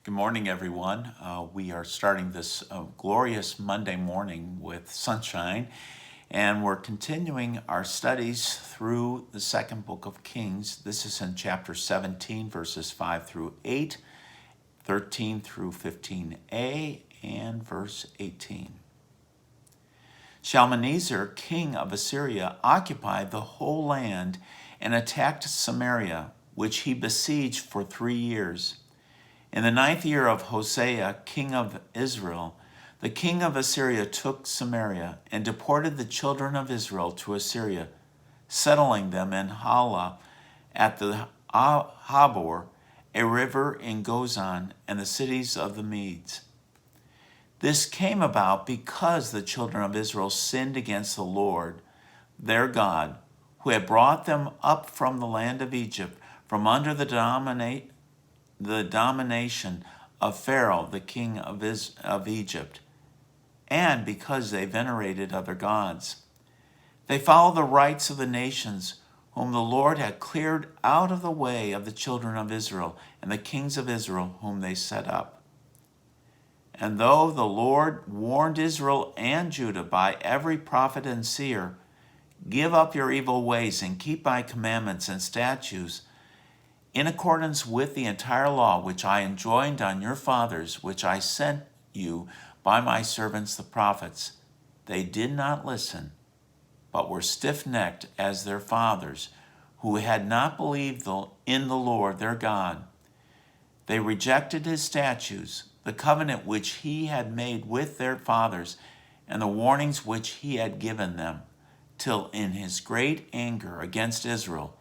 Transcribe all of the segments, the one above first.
Good morning, everyone. We are starting this glorious Monday morning with sunshine, and we're continuing our studies through the second book of Kings. This is in chapter 17, verses 5 through 8, 13 through 15a, and verse 18. Shalmaneser, king of Assyria, occupied the whole land and attacked Samaria, which he besieged for 3 years. In the 9th year of Hosea, king of Israel, the king of Assyria took Samaria and deported the children of Israel to Assyria, settling them in Hala at the Habor, a river in Gozan, and the cities of the Medes. This came about because the children of Israel sinned against the Lord, their God, who had brought them up from the land of Egypt, from under the domination of Pharaoh, the king of Egypt, and because they venerated other gods. They followed the rites of the nations whom the Lord had cleared out of the way of the children of Israel and the kings of Israel whom they set up. And though the Lord warned Israel and Judah by every prophet and seer, "Give up your evil ways and keep my commandments and statutes, in accordance with the entire law which I enjoined on your fathers, which I sent you by my servants the prophets," they did not listen, but were stiff-necked as their fathers, who had not believed in the Lord their God. They rejected his statutes, the covenant which he had made with their fathers, and the warnings which he had given them, till in his great anger against Israel,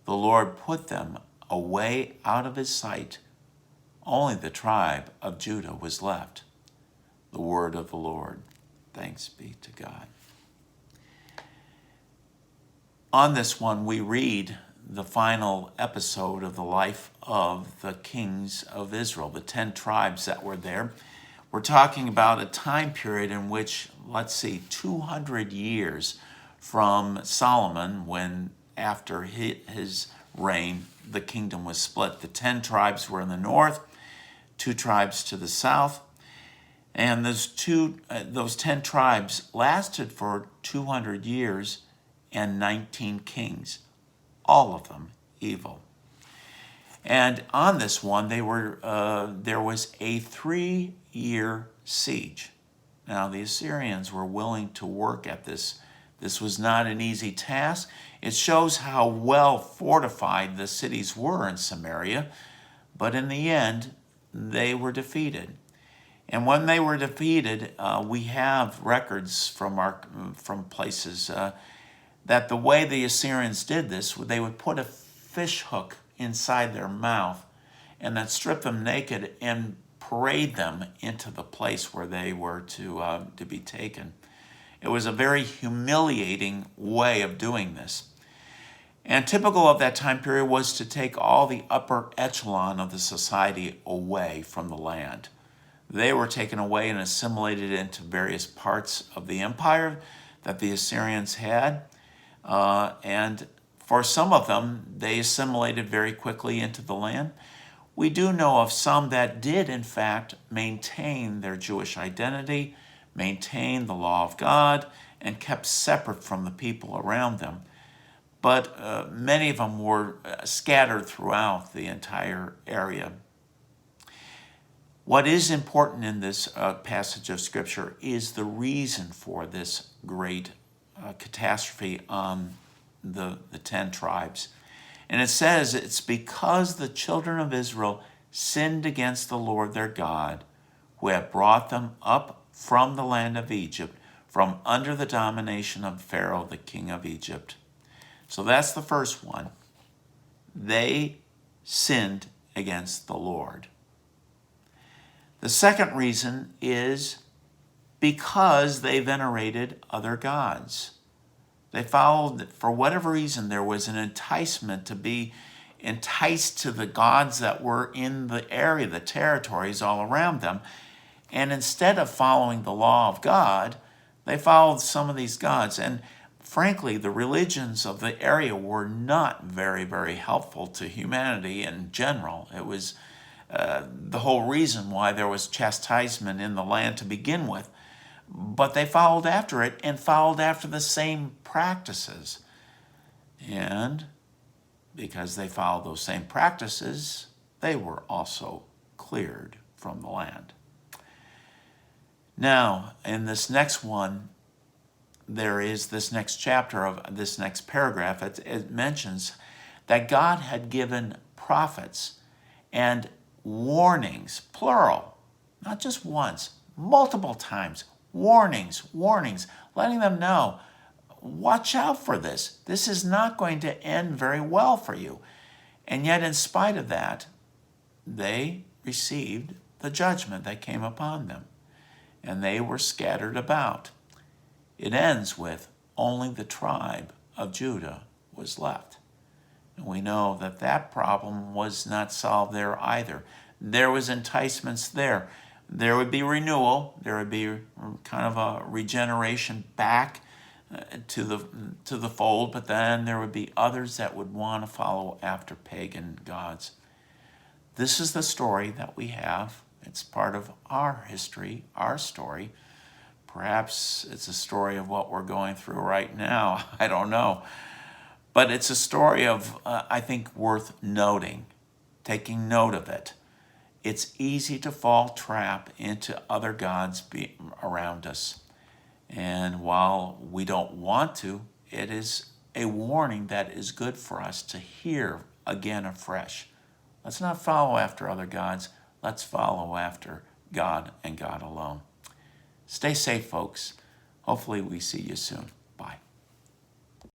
the Lord put them away out of his sight. Only the tribe of Judah was left. The word of the Lord. Thanks be to God. On this one, we read the final episode of the life of the kings of Israel, the 10 tribes that were there. We're talking about a time period in which, 200 years from Solomon, when after his reign, the kingdom was split. The 10 tribes were in the north, 2 tribes to the south, and those 10 tribes lasted for 200 years and 19 kings, all of them evil. And on this one, there was a 3-year siege. Now, the Assyrians were willing to work at this. This was not an easy task. It shows how well fortified the cities were in Samaria, but in the end, they were defeated. And when they were defeated, we have records from places that the way the Assyrians did this, they would put a fish hook inside their mouth and then strip them naked and parade them into the place where they were to be taken. It was a very humiliating way of doing this. And typical of that time period was to take all the upper echelon of the society away from the land. They were taken away and assimilated into various parts of the empire that the Assyrians had. And for some of them, they assimilated very quickly into the land. We do know of some that did, in fact, maintain their Jewish identity, maintained the law of God, and kept separate from the people around them. But many of them were scattered throughout the entire area. What is important in this passage of Scripture is the reason for this great catastrophe on the 10 tribes. And it says it's because the children of Israel sinned against the Lord their God, who had brought them up from the land of Egypt, from under the domination of Pharaoh, the king of Egypt. So that's the first one. They sinned against the Lord. The second reason is because they venerated other gods. They followed, for whatever reason, there was an enticement to be enticed to the gods that were in the area, the territories all around them. And instead of following the law of God, they followed some of these gods. And frankly, the religions of the area were not very, very helpful to humanity in general. It was the whole reason why there was chastisement in the land to begin with. But they followed after it and followed after the same practices. And because they followed those same practices, they were also cleared from the land. Now, in this next one, there is this next chapter of this next paragraph. It mentions that God had given prophets and warnings, plural, not just once, multiple times, warnings, letting them know, watch out for this. This is not going to end very well for you. And yet, in spite of that, they received the judgment that came upon them, and they were scattered about. It ends with only the tribe of Judah was left. And we know that that problem was not solved there either. There was enticements there. There would be renewal. There would be kind of a regeneration back to the fold, but then there would be others that would want to follow after pagan gods. This is the story that we have. It's part of our history, our story. Perhaps it's a story of what we're going through right now. I don't know. But it's a story of, I think, worth noting, taking note of it. It's easy to fall trap into other gods around us. And while we don't want to, it is a warning that is good for us to hear again afresh. Let's not follow after other gods. Let's follow after God and God alone. Stay safe, folks. Hopefully we see you soon.